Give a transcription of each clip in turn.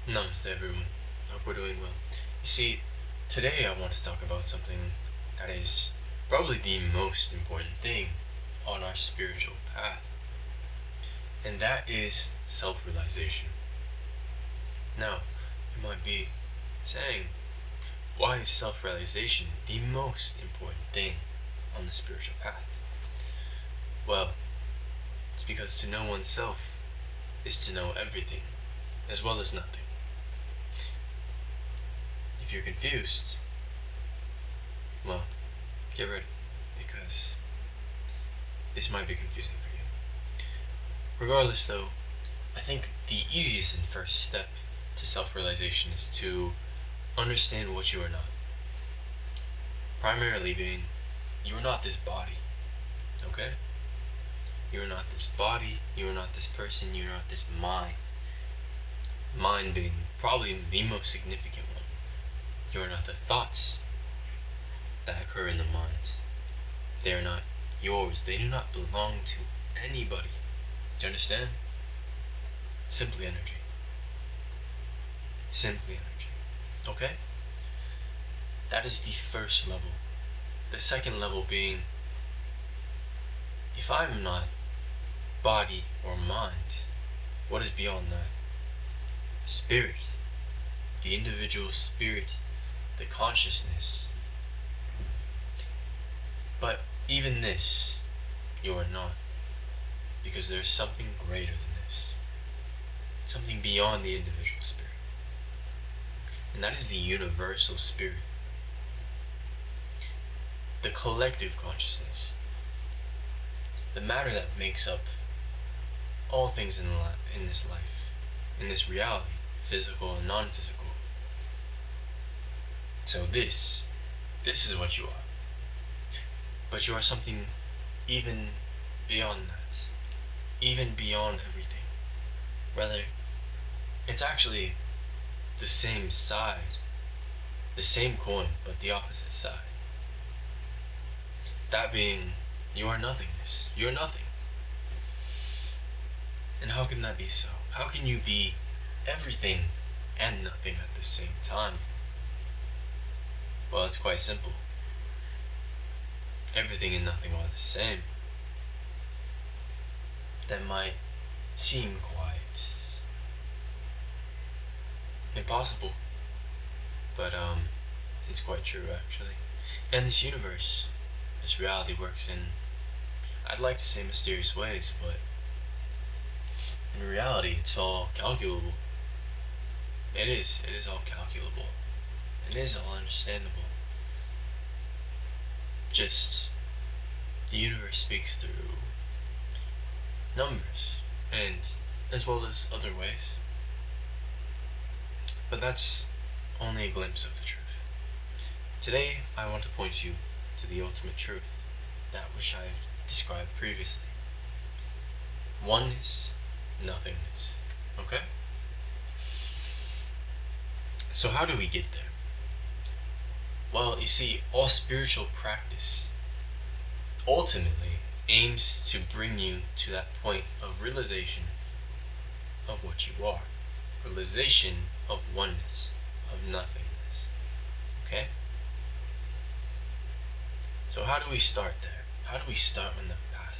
Namaste everyone. Hope we're doing well. You see, today I want to talk about something that is probably the most important thing on our spiritual path, and that is self-realization. Now, you might be saying, why is self-realization the most important thing on the spiritual path? Well, it's because to know oneself is to know everything, as well as nothing. If you're confused, well, get ready, because this might be confusing for you. Regardless though, I think the easiest and first step to self-realization is to understand what you are not. Primarily being, you are not this body, okay? You are not this body, you are not this person, you are not this mind. Mind being probably the most significant one. You are not the thoughts that occur in the mind. They are not yours. They do not belong to anybody. Do you understand? Simply energy. Simply energy. Okay? That is the first level. The second level being, if I'm not body or mind, what is beyond that? Spirit. The individual spirit. The consciousness. But even this, you are not. Because there's something greater than this. Something beyond the individual spirit. And that is the universal spirit. The collective consciousness. The matter that makes up all things in this life, in this reality, physical and non-physical. So this is what you are. But you are something even beyond that. Even beyond everything. Rather, it's actually the same side. The same coin, but the opposite side. That being, you are nothingness. You are nothing. And how can that be so? How can you be everything and nothing at the same time? Well, it's quite simple. Everything and nothing are the same. That might seem quite impossible, but it's quite true actually. And this universe, this reality works in, I'd like to say mysterious ways, but in reality it's all calculable. It is all calculable. It is all understandable. Just, the universe speaks through numbers, and as well as other ways. But that's only a glimpse of the truth. Today, I want to point you to the ultimate truth, that which I've described previously. Oneness, nothingness. Okay? So how do we get there? Well, you see, all spiritual practice ultimately aims to bring you to that point of realization of what you are. Realization of oneness, of nothingness. Okay? So how do we start there? How do we start on that path?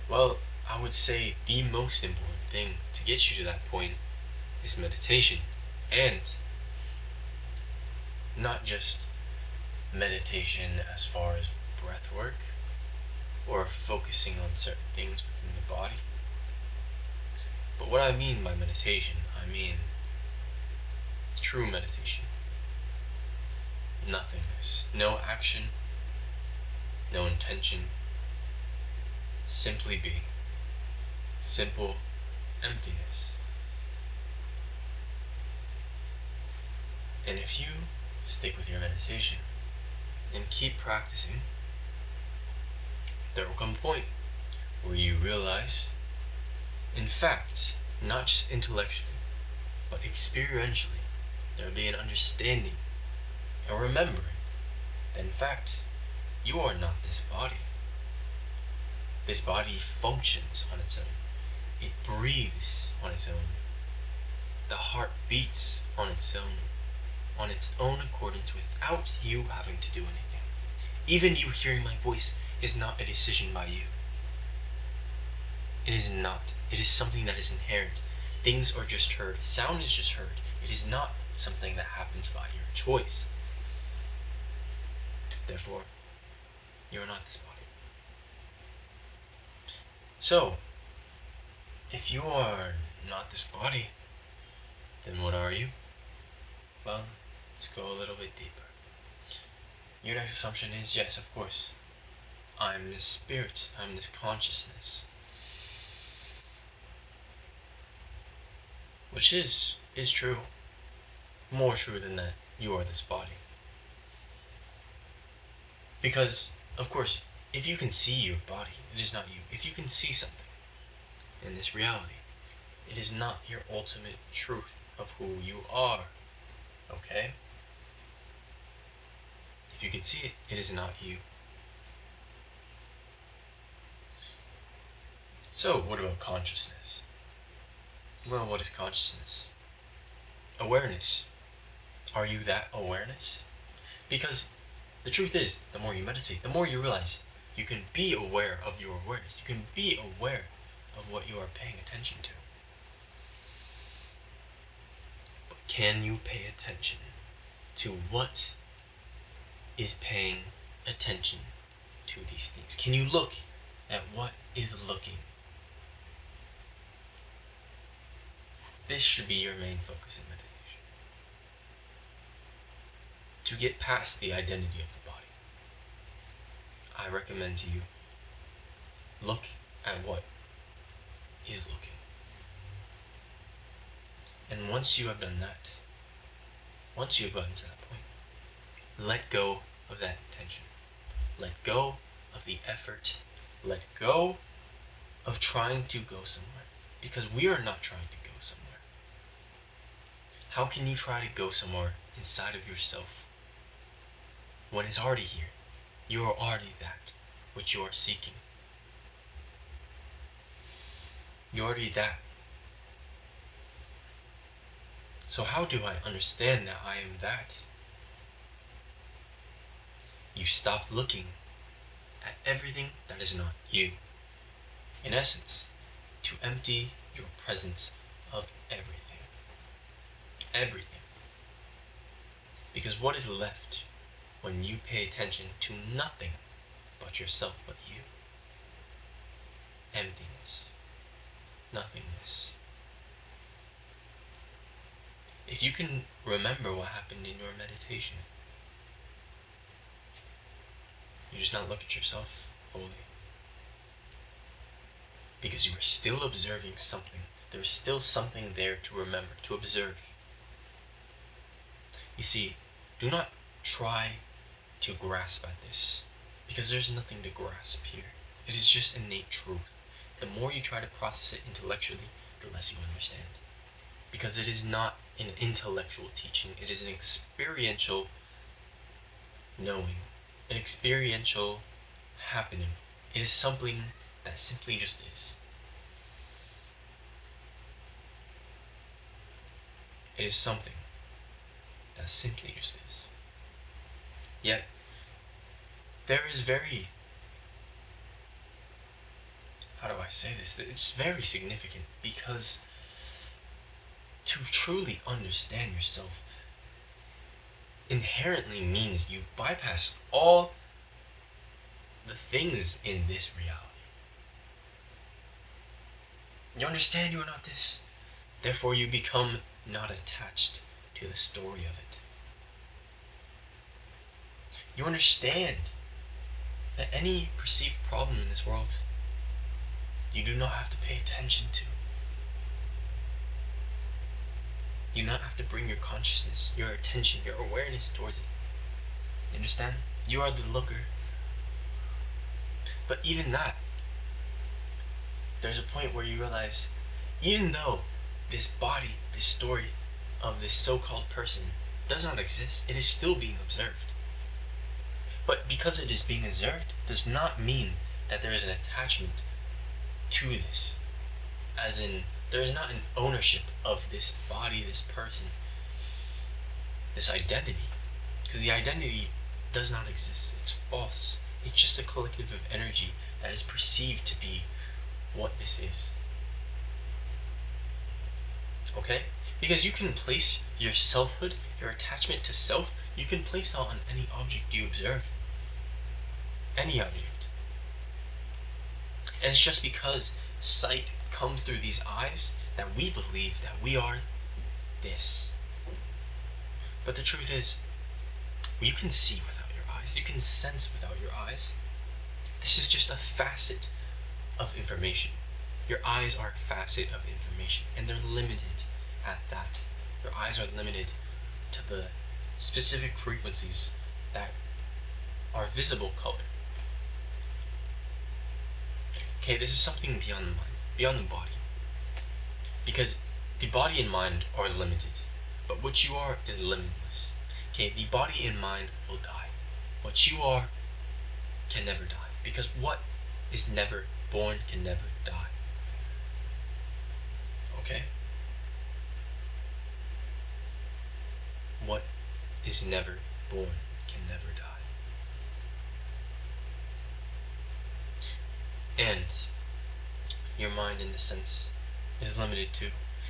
Well, I would say the most important thing to get you to that point is meditation. And not just meditation as far as breath work or focusing on certain things within the body. But what I mean by meditation, I mean true meditation. Nothingness. No action. No intention. Simply being. Simple emptiness. And if you stick with your meditation and keep practicing, there will come a point where you realize, in fact, not just intellectually, but experientially, there will be an understanding, a remembering that in fact, you are not this body. This body functions on its own. It breathes on its own. The heart beats on its own accordance without you having to do anything. Even you hearing my voice is not a decision by you. It is not. It is something that is inherent. Things are just heard. Sound is just heard. It is not something that happens by your choice. Therefore, you are not this body. So, if you are not this body, then what are you? Well, let's go a little bit deeper. Your next assumption is, yes, of course, I'm this spirit, I'm this consciousness. Which is true. More true than that, you are this body. Because, of course, if you can see your body, it is not you. If you can see something in this reality, it is not your ultimate truth of who you are. Okay? If you can see it, it is not you. So, what about consciousness? Well, what is consciousness? Awareness. Are you that awareness? Because the truth is, the more you meditate, the more you realize you can be aware of your awareness. You can be aware of what you are paying attention to. But can you pay attention to what is paying attention to these things? Can you look at what is looking? This should be your main focus in meditation. To get past the identity of the body, I recommend to you, look at what is looking. And once you have done that, once you've gotten to that point, let go of that tension. Let go of the effort. Let go of trying to go somewhere. Because we are not trying to go somewhere. How can you try to go somewhere inside of yourself when it's already here? You are already that which you are seeking. You're already that. So how do I understand that I am that? You stop looking at everything that is not you. In essence, to empty your presence of everything. Everything. Because what is left when you pay attention to nothing but yourself but you? Emptiness. Nothingness. If you can remember what happened in your meditation, you just not look at yourself fully. Because you are still observing something. There is still something there to remember, to observe. You see, do not try to grasp at this, because there's nothing to grasp here. It is just innate truth. The more you try to process it intellectually, the less you understand. Because it is not an intellectual teaching, it is an experiential knowing, an experiential happening. It is something that simply just is. It is something that simply just is. Yet, there is very, how do I say this? It's very significant because to truly understand yourself inherently means you bypass all the things in this reality. You understand you are not this. Therefore, you become not attached to the story of it. You understand that any perceived problem in this world, you do not have to pay attention to. You do not have to bring your consciousness, your attention, your awareness towards it. You understand? You are the looker. But even that, there's a point where you realize, even though this body, this story of this so-called person does not exist, it is still being observed. But because it is being observed does not mean that there is an attachment to this. As in, There is not an ownership of this body, this person, this identity. Because the identity does not exist. It's false. It's just a collective of energy that is perceived to be what this is. Okay? Because you can place your selfhood, your attachment to self, you can place that on any object you observe. Any object. And it's just because sight comes through these eyes that we believe that we are this. But the truth is, you can see without your eyes. You can sense without your eyes. This is just a facet of information. Your eyes are a facet of information, and they're limited at that. Your eyes are limited to the specific frequencies that are visible color. Okay, this is something beyond the mind, beyond the body. Because the body and mind are limited, but what you are is limitless. Okay, the body and mind will die. What you are can never die, because what is never born can never die. Okay? What is never born can never die. And your mind, in the sense, is limited too.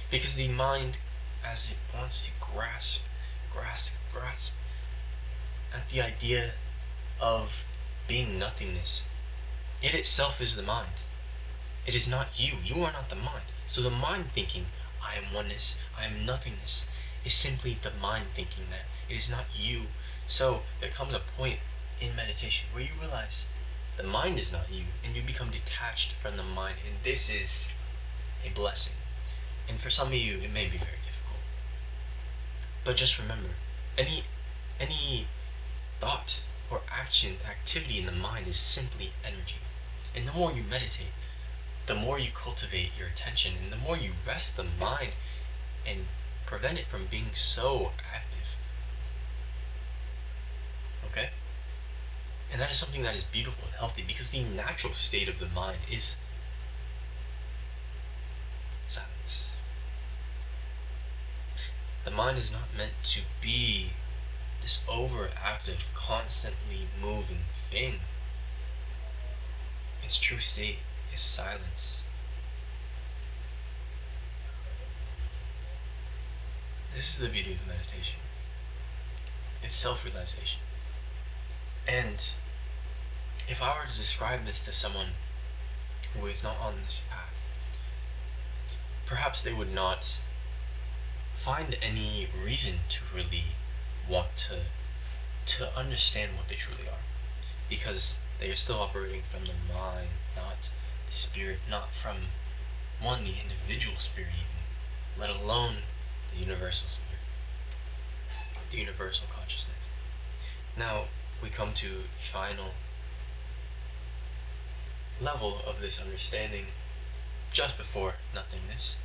Because the mind, as it wants to grasp at the idea of being nothingness, it itself is the mind. It is not you. You are not the mind. So the mind thinking, I am oneness, I am nothingness, is simply the mind thinking that. It is not you. So there comes a point in meditation where you realize the mind is not you, and you become detached from the mind, and this is a blessing. And for some of you, it may be very difficult. But just remember, any thought or action, activity in the mind is simply energy. And the more you meditate, the more you cultivate your attention, and the more you rest the mind and prevent it from being so active. Okay? And that is something that is beautiful and healthy, because the natural state of the mind is silence. The mind is not meant to be this overactive, constantly moving thing. Its true state is silence. This is the beauty of meditation. It's self-realization. And if I were to describe this to someone who is not on this path, perhaps they would not find any reason to really want to understand what they truly are, because they are still operating from the mind, not the spirit, not from the individual spirit even, let alone the universal spirit, the universal consciousness. Now we come to the final level of this understanding, just before nothingness,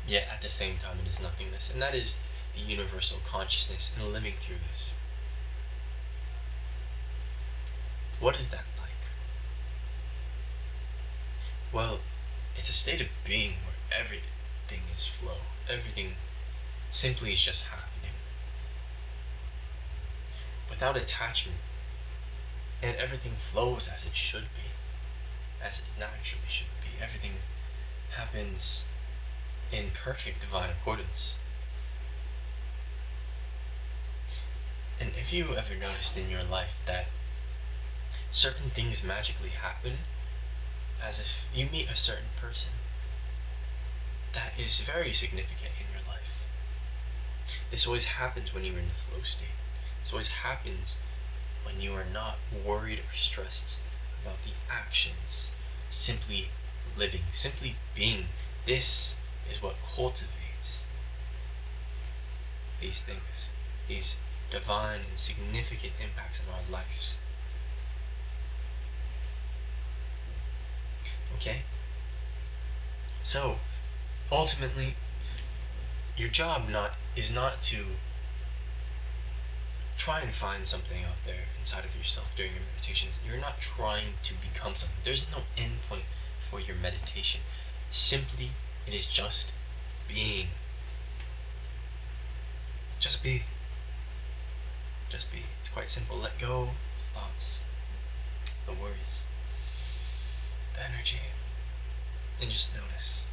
yet at the same time it is nothingness, and that is the universal consciousness and living through this. What is that like? Well, it's a state of being where everything is flow. Everything simply is just happening. Without attachment. And everything flows as it should be. As it naturally should be. Everything happens in perfect divine accordance. And if you ever noticed in your life that certain things magically happen, as if you meet a certain person that is very significant in your life. This always happens when you're in the flow state. This always happens when you are not worried or stressed about the actions, simply living, simply being. This is what cultivates these things, these divine and significant impacts in our lives. Okay? So, ultimately, your job is not to try and find something out there inside of yourself during your meditations. You're not trying to become something. There's no end point for your meditation. Simply It is just being. Just be. Just be. It's quite simple. Let go of the thoughts, the worries, the energy, and just notice.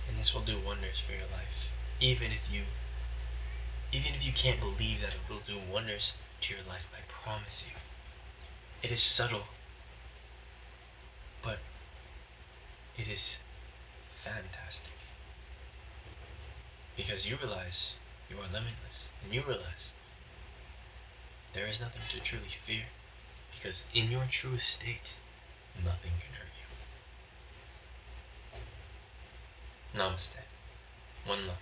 And this will do wonders for your life. Even if you can't believe that it will do wonders to your life, I promise you. It is subtle, but it is fantastic. Because you realize you are limitless, and you realize there is nothing to truly fear, because in your truest state, nothing can hurt you. Namaste. One love.